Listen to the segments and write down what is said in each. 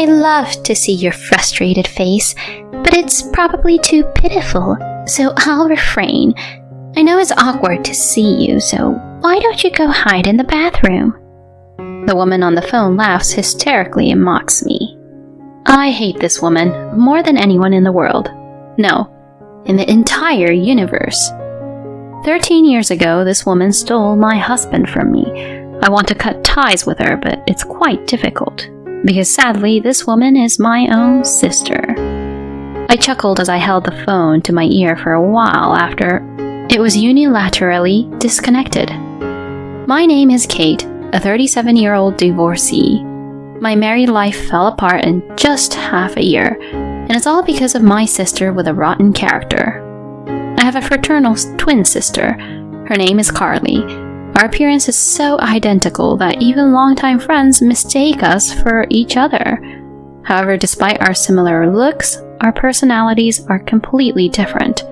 love to see your frustrated face, but it's probably too pitiful, so I'll refrain. I know it's awkward to see you, so why don't you go hide in the bathroom? The woman on the phone laughs hysterically and mocks me. I hate this woman more than anyone in the world. No, in the entire universe. 13 years ago, this woman stole my husband from me. I want to cut ties with her, but it's quite difficult, because sadly, this woman is my own sister. I chuckled as I held the phone to my ear for a while after it was unilaterally disconnected. My name is Kate, a 37-year-old divorcee. My married life fell apart in just half a year, and it's all because of my sister with a rotten character. I have a fraternal twin sister. Her name is Carly. Our appearance is so identical that even longtime friends mistake us for each other. However, despite our similar looks, our personalities are completely different.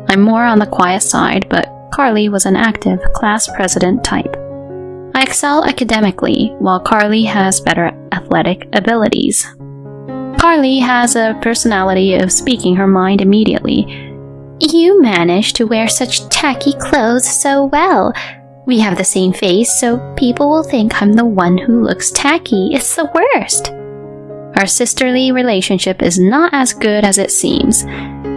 I'm more on the quiet side, but Carly was an active class president type. I excel academically, while Carly has better athletic abilities. Carly has a personality of speaking her mind immediately. You manage to wear such tacky clothes so well. We have the same face, so people will think I'm the one who looks tacky. It's the worst. Our sisterly relationship is not as good as it seems.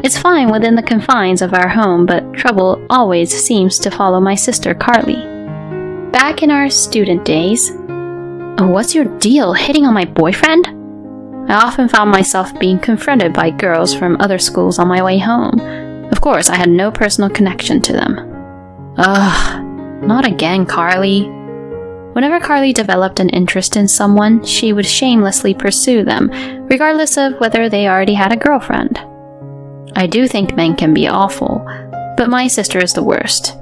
It's fine within the confines of our home, but trouble always seems to follow my sister Carly. Back in our student days, what's your deal, hitting on my boyfriend? I often found myself being confronted by girls from other schools on my way home. Of course, I had no personal connection to them. Ugh, not again, Carly. Whenever Carly developed an interest in someone, she would shamelessly pursue them, regardless of whether they already had a girlfriend. I do think men can be awful, but my sister is the worst.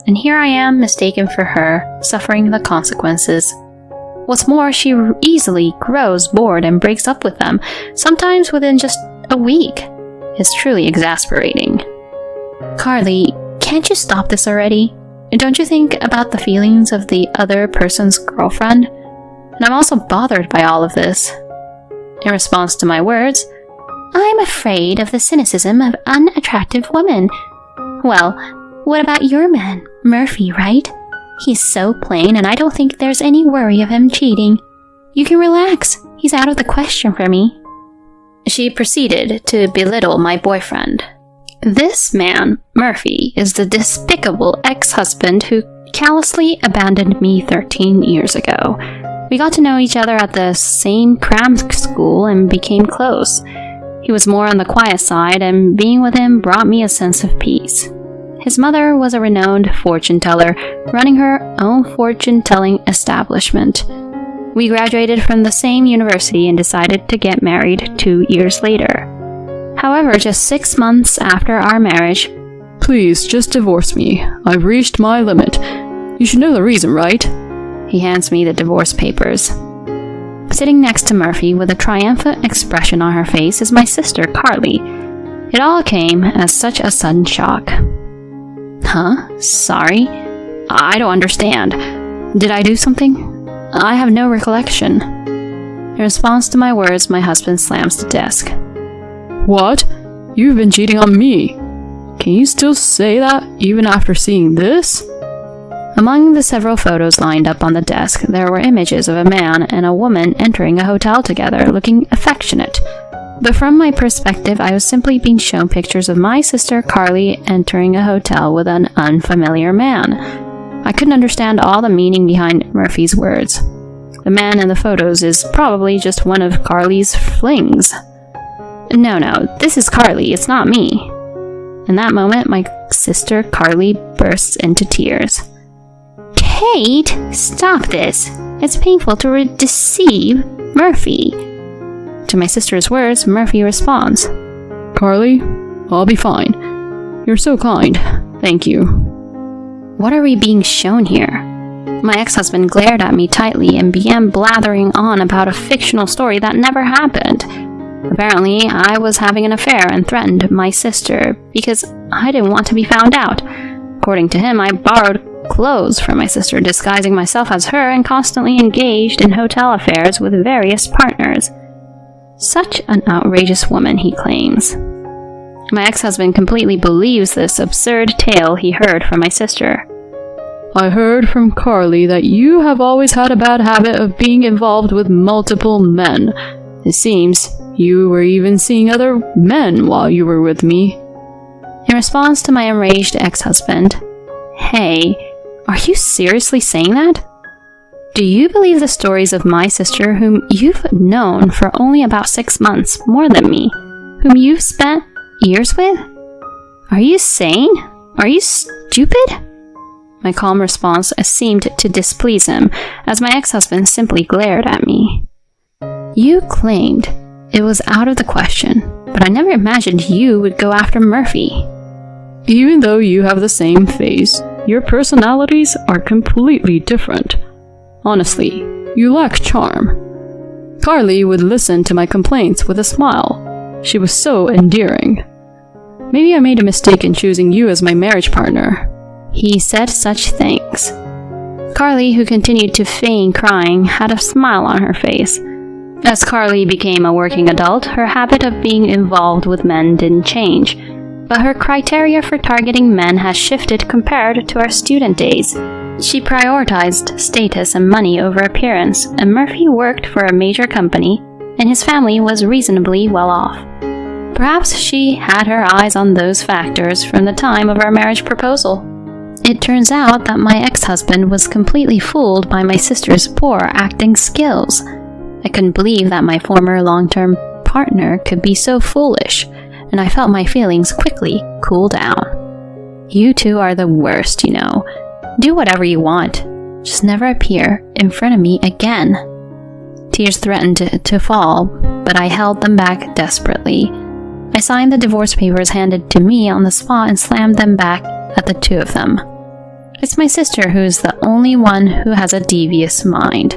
And here I am, mistaken for her, suffering the consequences. What's more, she easily grows bored and breaks up with them, sometimes within just a week. It's truly exasperating. Carly, can't you stop this already? Don't you think about the feelings of the other person's girlfriend? And I'm also bothered by all of this. In response to my words, I'm afraid of the cynicism of unattractive women. Well, what about your man, Murphy, right? He's so plain, and I don't think there's any worry of him cheating. You can relax. He's out of the question for me. She proceeded to belittle my boyfriend. This man, Murphy, is the despicable ex-husband who callously abandoned me 13 years ago. We got to know each other at the same cram school and became close. He was more on the quiet side, and being with him brought me a sense of peace. His mother was a renowned fortune teller, running her own fortune-telling establishment. We graduated from the same university and decided to get married 2 years later. However, just 6 months after our marriage, "Please, just divorce me. I've reached my limit. You should know the reason, right?" He hands me the divorce papers. Sitting next to Murphy with a triumphant expression on her face is my sister, Carly. It all came as such a sudden shock. Huh? Sorry? I don't understand. Did I do something? I have no recollection. In response to my words, my husband slams the desk. What? You've been cheating on me. Can you still say that, even after seeing this? Among the several photos lined up on the desk, there were images of a man and a woman entering a hotel together, looking affectionate. But from my perspective, I was simply being shown pictures of my sister Carly entering a hotel with an unfamiliar man. I couldn't understand all the meaning behind Murphy's words. The man in the photos is probably just one of Carly's flings. No, this is Carly, it's not me. In that moment, my sister Carly bursts into tears. Kate, stop this. It's painful to deceive Murphy. To my sister's words, Murphy responds, Carly, I'll be fine. You're so kind. Thank you. What are we being shown here? My ex-husband glared at me tightly and began blathering on about a fictional story that never happened. Apparently, I was having an affair and threatened my sister because I didn't want to be found out. According to him, I borrowed clothes from my sister, disguising myself as her, and constantly engaged in hotel affairs with various partners. Such an outrageous woman, he claims. My ex-husband completely believes this absurd tale he heard from my sister. I heard from Carly that you have always had a bad habit of being involved with multiple men. It seems you were even seeing other men while you were with me. In response to my enraged ex-husband, Hey, are you seriously saying that? Do you believe the stories of my sister, whom you've known for only about 6 months more than me, whom you've spent years with? Are you sane? Are you stupid? My calm response seemed to displease him, as my ex-husband simply glared at me. You claimed it was out of the question, but I never imagined you would go after Murphy. Even though you have the same face, your personalities are completely different. Honestly, you lack charm. Carly would listen to my complaints with a smile. She was so endearing. Maybe I made a mistake in choosing you as my marriage partner. He said such things. Carly, who continued to feign crying, had a smile on her face. As Carly became a working adult, her habit of being involved with men didn't change, but her criteria for targeting men has shifted compared to our student days. She prioritized status and money over appearance, and Murphy worked for a major company, and his family was reasonably well off. Perhaps she had her eyes on those factors from the time of our marriage proposal. It turns out that my ex-husband was completely fooled by my sister's poor acting skills. I couldn't believe that my former long-term partner could be so foolish, and I felt my feelings quickly cool down. You two are the worst, you know. Do whatever you want. Just never appear in front of me again. Tears threatened to fall, but I held them back desperately. I signed the divorce papers handed to me on the spot and slammed them back at the two of them. It's my sister who is the only one who has a devious mind.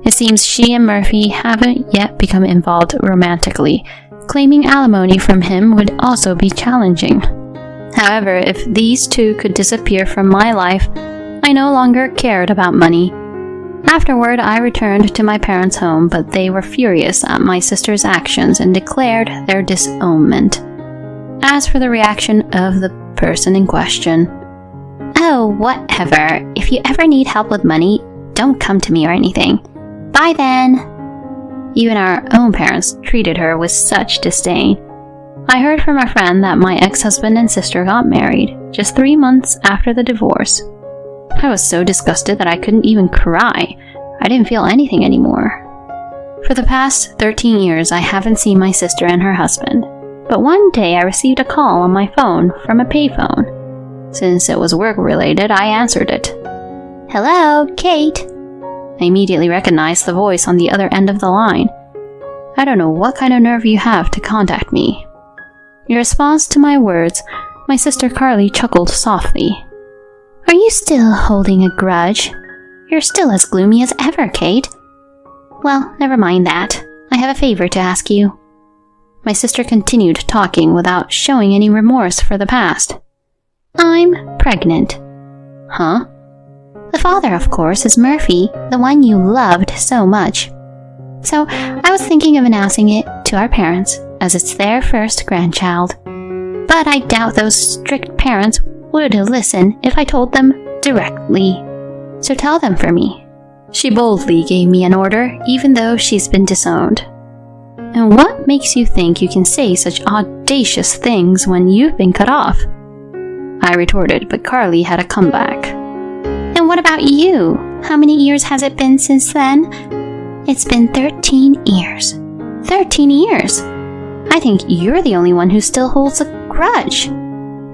It seems she and Murphy haven't yet become involved romantically. Claiming alimony from him would also be challenging. However, if these two could disappear from my life, I no longer cared about money. Afterward, I returned to my parents' home, but they were furious at my sister's actions and declared their disownment. As for the reaction of the person in question, Oh, whatever. If you ever need help with money, don't come to me or anything. Bye then. Even our own parents treated her with such disdain. I heard from a friend that my ex-husband and sister got married just 3 months after the divorce. I was so disgusted that I couldn't even cry. I didn't feel anything anymore. For the past 13 years, I haven't seen my sister and her husband. But one day I received a call on my phone from a payphone. Since it was work-related, I answered it. Hello, Kate. I immediately recognized the voice on the other end of the line. I don't know what kind of nerve you have to contact me. In response to my words, my sister Carly chuckled softly. Are you still holding a grudge? You're still as gloomy as ever, Kate. Well, never mind that. I have a favor to ask you. My sister continued talking without showing any remorse for the past. I'm pregnant. Huh? The father, of course, is Murphy, the one you loved so much. So I was thinking of announcing it to our parents, as it's their first grandchild. But I doubt those strict parents would listen if I told them directly. So tell them for me. She boldly gave me an order, even though she's been disowned. And what makes you think you can say such audacious things when you've been cut off? I retorted, but Carly had a comeback. And what about you? How many years has it been since then? It's been 13 years. 13 years! I think you're the only one who still holds a grudge.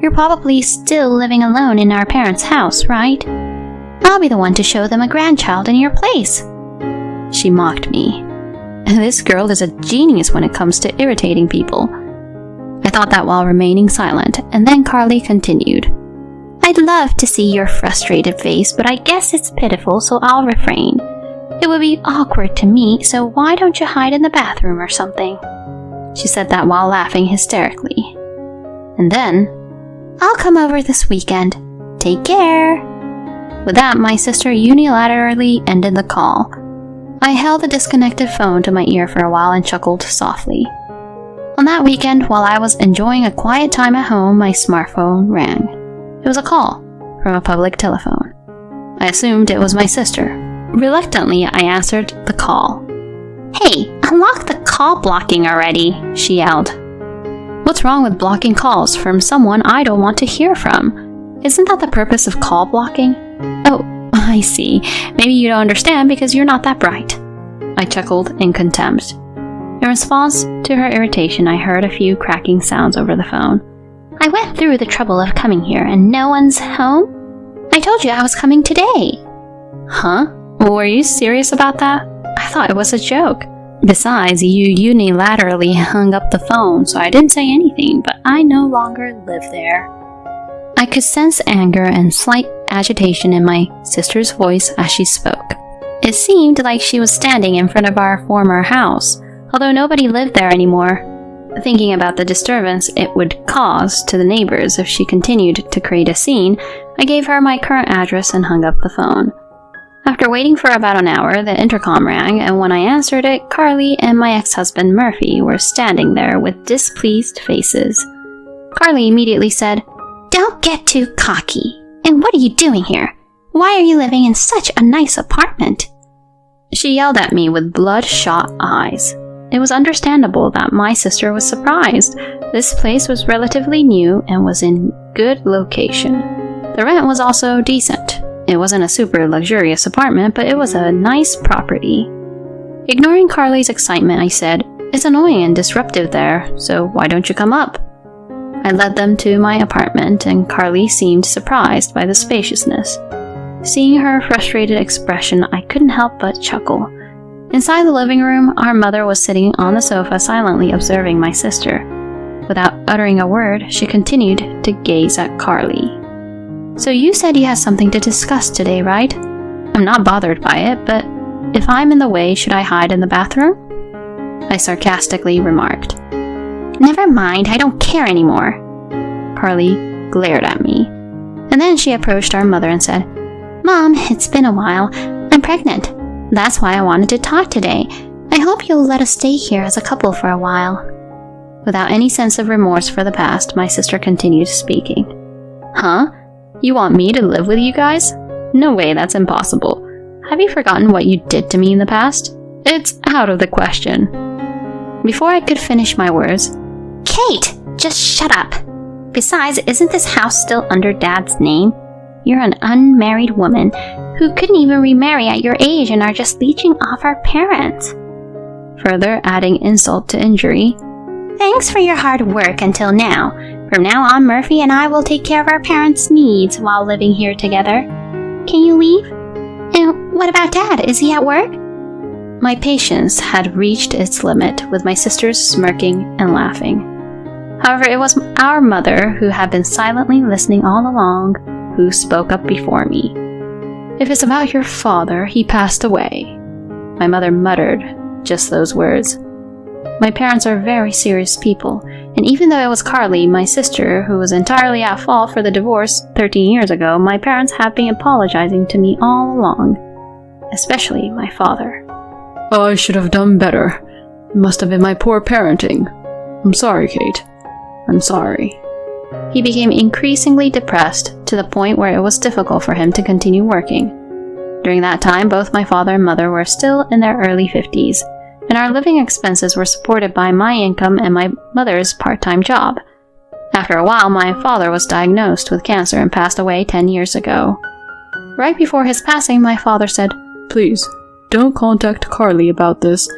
You're probably still living alone in our parents' house, right? I'll be the one to show them a grandchild in your place. She mocked me. This girl is a genius when it comes to irritating people. I thought that while remaining silent, and then Carly continued. I'd love to see your frustrated face, but I guess it's pitiful, so I'll refrain. It would be awkward to me, so why don't you hide in the bathroom or something? She said that while laughing hysterically. And then, I'll come over this weekend. Take care. With that, my sister unilaterally ended the call. I held the disconnected phone to my ear for a while and chuckled softly. On that weekend, while I was enjoying a quiet time at home, my smartphone rang. It was a call from a public telephone. I assumed it was my sister. Reluctantly, I answered the call. "Hey, unlock the call blocking already," she yelled. What's wrong with blocking calls from someone I don't want to hear from? Isn't that the purpose of call blocking? Oh, I see. Maybe you don't understand because you're not that bright. I chuckled in contempt. In response to her irritation, I heard a few cracking sounds over the phone. "I went through the trouble of coming here and no one's home? I told you I was coming today." Huh? Were you serious about that? I thought it was a joke. Besides, you unilaterally hung up the phone, so I didn't say anything, but I no longer live there. I could sense anger and slight agitation in my sister's voice as she spoke. It seemed like she was standing in front of our former house, although nobody lived there anymore. Thinking about the disturbance it would cause to the neighbors if she continued to create a scene, I gave her my current address and hung up the phone. After waiting for about an hour, the intercom rang, and when I answered it, Carly and my ex-husband Murphy were standing there with displeased faces. Carly immediately said, "Don't get too cocky. And what are you doing here? Why are you living in such a nice apartment?" She yelled at me with bloodshot eyes. It was understandable that my sister was surprised. This place was relatively new and was in good location. The rent was also decent. It wasn't a super luxurious apartment, but it was a nice property. Ignoring Carly's excitement, I said, "It's annoying and disruptive there, so why don't you come up?" I led them to my apartment, and Carly seemed surprised by the spaciousness. Seeing her frustrated expression, I couldn't help but chuckle. Inside the living room, our mother was sitting on the sofa silently observing my sister. Without uttering a word, she continued to gaze at Carly. "So you said you had something to discuss today, right? I'm not bothered by it, but if I'm in the way, should I hide in the bathroom?" I sarcastically remarked. "Never mind, I don't care anymore." Carly glared at me. And then she approached our mother and said, "Mom, it's been a while. I'm pregnant. That's why I wanted to talk today. I hope you'll let us stay here as a couple for a while." Without any sense of remorse for the past, my sister continued speaking. "Huh? You want me to live with you guys? No way, that's impossible. Have you forgotten what you did to me in the past? It's out of the question." Before I could finish my words, "Kate, just shut up. Besides, isn't this house still under Dad's name? You're an unmarried woman who couldn't even remarry at your age and are just leeching off our parents." Further adding insult to injury, "Thanks for your hard work until now. From now on, Murphy and I will take care of our parents' needs while living here together. Can you leave? And what about Dad? Is he at work?" My patience had reached its limit with my sisters smirking and laughing. However, it was our mother, who had been silently listening all along, who spoke up before me. "If it's about your father, he passed away." My mother muttered just those words. My parents are very serious people, and even though it was Carly, my sister, who was entirely at fault for the divorce 13 years ago, my parents have been apologizing to me all along, especially my father. "I should have done better. It must have been my poor parenting. I'm sorry, Kate. I'm sorry." He became increasingly depressed to the point where it was difficult for him to continue working. During that time, both my father and mother were still in their early 50s, and our living expenses were supported by my income and my mother's part-time job. After a while, my father was diagnosed with cancer and passed away 10 years ago. Right before his passing, my father said, "Please, don't contact Carly about this.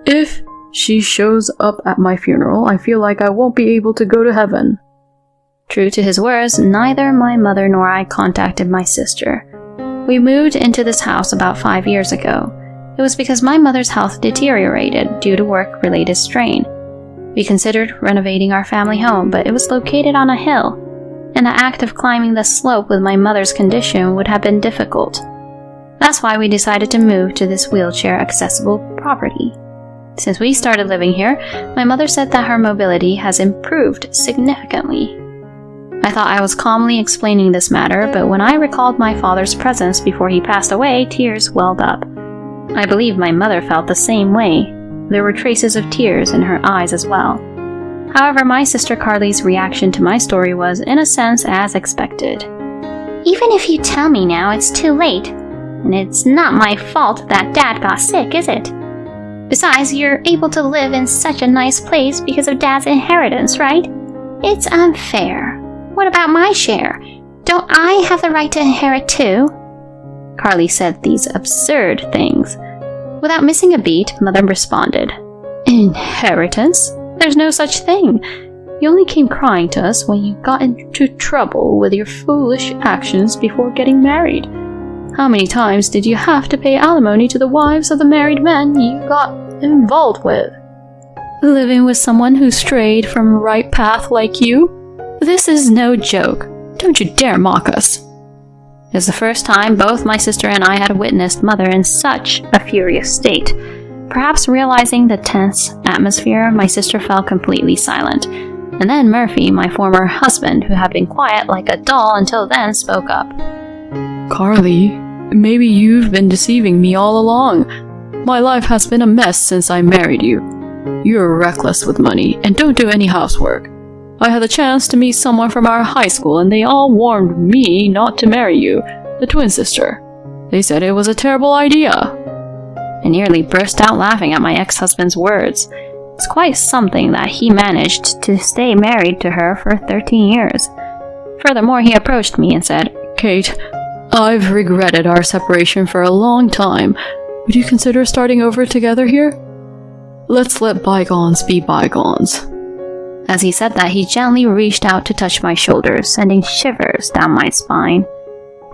If she shows up at my funeral, I feel like I won't be able to go to heaven." True to his words, neither my mother nor I contacted my sister. We moved into this house about 5 years ago. It was because my mother's health deteriorated due to work-related strain. We considered renovating our family home, but it was located on a hill, and the act of climbing the slope with my mother's condition would have been difficult. That's why we decided to move to this wheelchair-accessible property. Since we started living here, my mother said that her mobility has improved significantly. I thought I was calmly explaining this matter, but when I recalled my father's presence before he passed away, tears welled up. I believe my mother felt the same way. There were traces of tears in her eyes as well. However, my sister Carly's reaction to my story was, in a sense, as expected. Even if you tell me now, it's too late. And it's not my fault that Dad got sick, is it? Besides, you're able to live in such a nice place because of Dad's inheritance, right? It's unfair. What about my share? Don't I have the right to inherit too? Carly said these absurd things. Without missing a beat, Mother responded, Inheritance? There's no such thing. You only came crying to us when you got into trouble with your foolish actions before getting married. How many times did you have to pay alimony to the wives of the married men you got involved with? Living with someone who strayed from the right path like you? This is no joke. Don't you dare mock us. It was the first time both my sister and I had witnessed Mother in such a furious state. Perhaps realizing the tense atmosphere, my sister fell completely silent. And then Murphy, my former husband, who had been quiet like a doll until then, spoke up. Carly, maybe you've been deceiving me all along. My life has been a mess since I married you. You're reckless with money and don't do any housework. I had the chance to meet someone from our high school and they all warned me not to marry you, the twin sister. They said it was a terrible idea. I nearly burst out laughing at my ex-husband's words. It's quite something that he managed to stay married to her for 13 years. Furthermore, he approached me and said, Kate, I've regretted our separation for a long time. Would you consider starting over together here? Let's let bygones be bygones. As he said that, he gently reached out to touch my shoulders, sending shivers down my spine.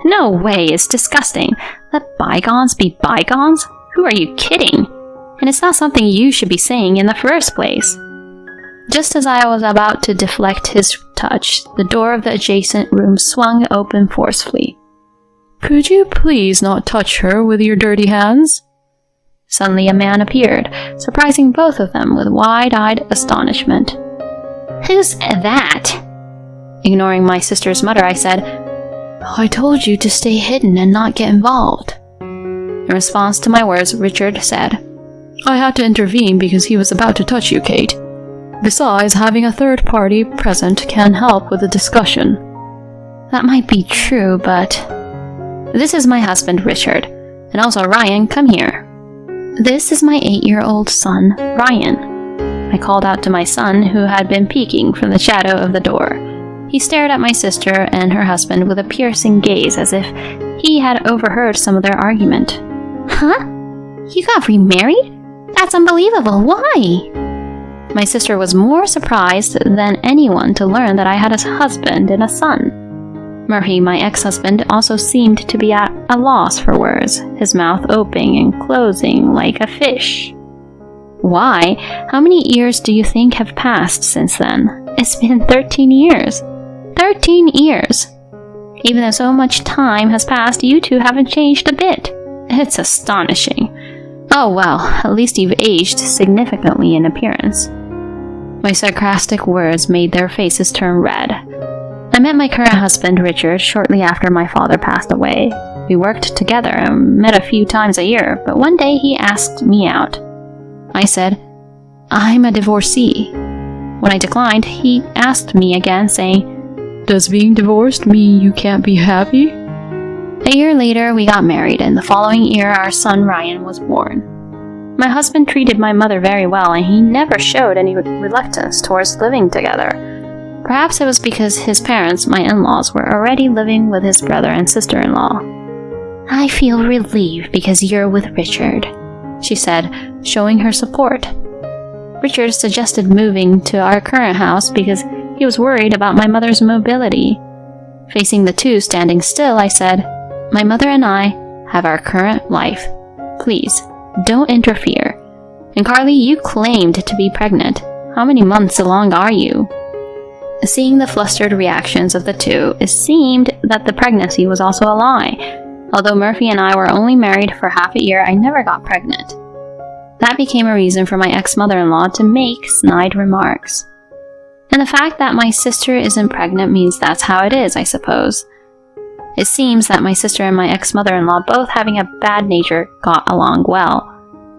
No way, it's disgusting. Let bygones be bygones? Who are you kidding? And it's not something you should be saying in the first place. Just as I was about to deflect his touch, the door of the adjacent room swung open forcefully. Could you please not touch her with your dirty hands? Suddenly a man appeared, surprising both of them with wide-eyed astonishment. Who's that? Ignoring my sister's mutter, I said, I told you to stay hidden and not get involved. In response to my words, Richard said, I had to intervene because he was about to touch you, Kate. Besides, having a third party present can help with the discussion. That might be true, but... This is my husband, Richard. And also, Ryan, come here. This is my 8-year-old son, Ryan. I called out to my son, who had been peeking from the shadow of the door. He stared at my sister and her husband with a piercing gaze, as if he had overheard some of their argument. Huh? You got remarried? That's unbelievable. Why? My sister was more surprised than anyone to learn that I had a husband and a son. Murphy, my ex-husband, also seemed to be at a loss for words, his mouth opening and closing like a fish. Why? How many years do you think have passed since then? It's been 13 years. 13 years! Even though so much time has passed, you two haven't changed a bit. It's astonishing. Oh well, at least you've aged significantly in appearance. My sarcastic words made their faces turn red. I met my current husband, Richard, shortly after my father passed away. We worked together and met a few times a year, but one day he asked me out. I said, I'm a divorcee. When I declined, he asked me again, saying, Does being divorced mean you can't be happy? A year later, we got married, and the following year, our son Ryan was born. My husband treated my mother very well, and he never showed any reluctance towards living together. Perhaps it was because his parents, my in-laws, were already living with his brother and sister-in-law. I feel relieved because you're with Richard, she said, showing her support. Richard suggested moving to our current house because he was worried about my mother's mobility. Facing the two standing still, I said, My mother and I have our current life. Please, don't interfere. And Carly, you claimed to be pregnant. How many months along are you? Seeing the flustered reactions of the two, it seemed that the pregnancy was also a lie. Although Murphy and I were only married for half a year, I never got pregnant. That became a reason for my ex-mother-in-law to make snide remarks. And the fact that my sister isn't pregnant means that's how it is, I suppose. It seems that my sister and my ex-mother-in-law, both having a bad nature, got along well.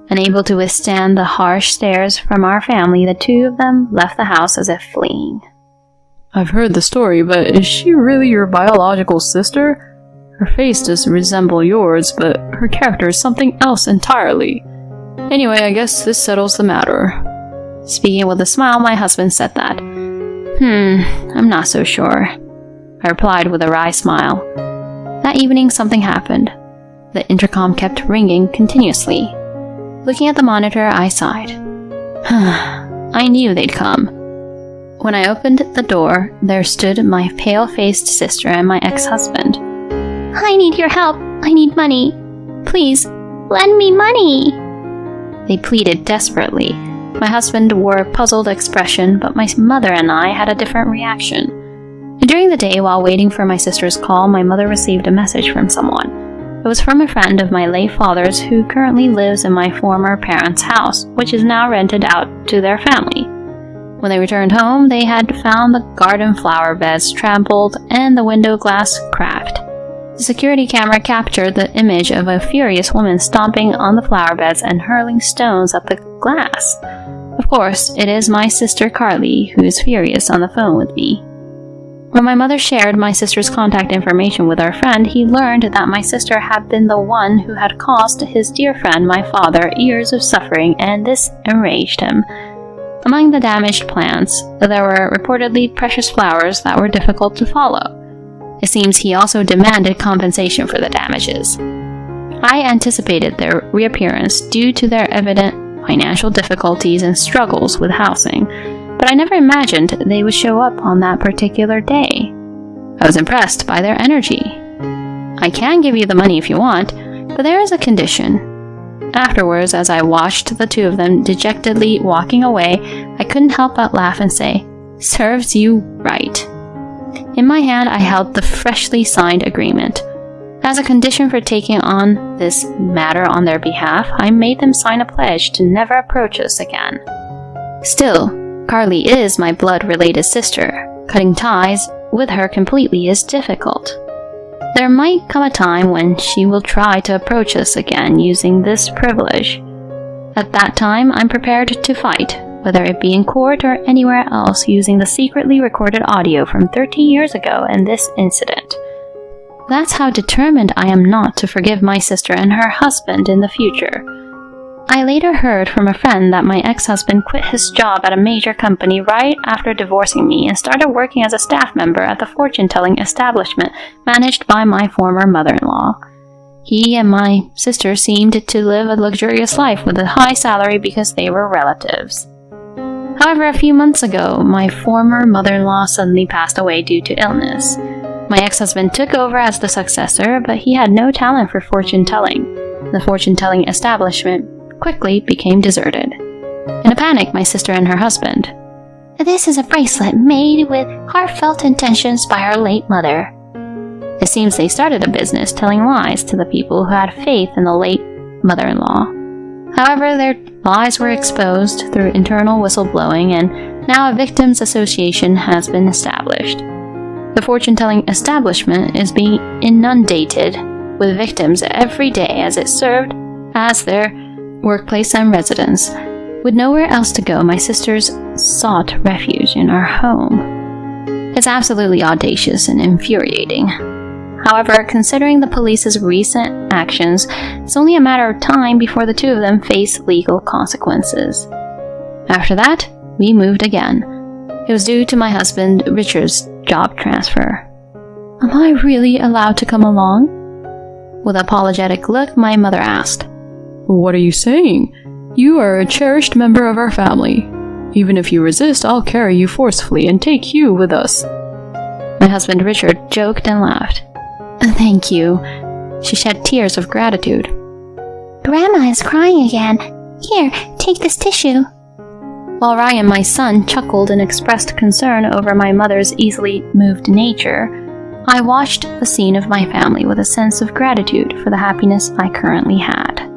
Unable to withstand the harsh stares from our family, the two of them left the house as if fleeing. I've heard the story, but is she really your biological sister? Her face does resemble yours, but her character is something else entirely. Anyway, I guess this settles the matter. Speaking with a smile, my husband said that. I'm not so sure, I replied with a wry smile. That evening, something happened. The intercom kept ringing continuously. Looking at the monitor, I sighed. I knew they'd come. When I opened the door, there stood my pale-faced sister and my ex-husband. I need your help. I need money. Please, lend me money. They pleaded desperately. My husband wore a puzzled expression, but my mother and I had a different reaction. During the day, while waiting for my sister's call, my mother received a message from someone. It was from a friend of my late father's who currently lives in my former parents' house, which is now rented out to their family. When they returned home, they had found the garden flower beds trampled and the window glass cracked. The security camera captured the image of a furious woman stomping on the flower beds and hurling stones at the glass. Of course, it is my sister Carly who is furious on the phone with me. When my mother shared my sister's contact information with our friend, he learned that my sister had been the one who had caused his dear friend, my father, years of suffering, and this enraged him. Among the damaged plants, there were reportedly precious flowers that were difficult to follow. It seems he also demanded compensation for the damages. I anticipated their reappearance due to their evident financial difficulties and struggles with housing, but I never imagined they would show up on that particular day. I was impressed by their energy. I can give you the money if you want, but there is a condition. Afterwards, as I watched the two of them dejectedly walking away, I couldn't help but laugh and say, "Serves you right." In my hand, I held the freshly signed agreement. As a condition for taking on this matter on their behalf, I made them sign a pledge to never approach us again. Still, Carly is my blood-related sister. Cutting ties with her completely is difficult. There might come a time when she will try to approach us again using this privilege. At that time, I'm prepared to fight, whether it be in court or anywhere else, using the secretly recorded audio from 13 years ago and this incident. That's how determined I am not to forgive my sister and her husband in the future. I later heard from a friend that my ex-husband quit his job at a major company right after divorcing me and started working as a staff member at the fortune-telling establishment managed by my former mother-in-law. He and my sister seemed to live a luxurious life with a high salary because they were relatives. However, a few months ago, my former mother-in-law suddenly passed away due to illness. My ex-husband took over as the successor, but he had no talent for fortune-telling. The fortune-telling establishment quickly became deserted. In a panic, my sister and her husband. This is a bracelet made with heartfelt intentions by our late mother. It seems they started a business telling lies to the people who had faith in the late mother-in-law. However, their lies were exposed through internal whistleblowing, and now a victims' association has been established. The fortune-telling establishment is being inundated with victims every day as it served as their workplace and residence. With nowhere else to go, my sisters sought refuge in our home. It's absolutely audacious and infuriating. However, considering the police's recent actions, it's only a matter of time before the two of them face legal consequences. After that, we moved again. It was due to my husband Richard's job transfer. Am I really allowed to come along? With an apologetic look, my mother asked. What are you saying? You are a cherished member of our family. Even if you resist, I'll carry you forcefully and take you with us. My husband Richard joked and laughed. Thank you. She shed tears of gratitude. Grandma is crying again. Here, take this tissue. While Ryan, my son, chuckled and expressed concern over my mother's easily moved nature, I watched the scene of my family with a sense of gratitude for the happiness I currently had.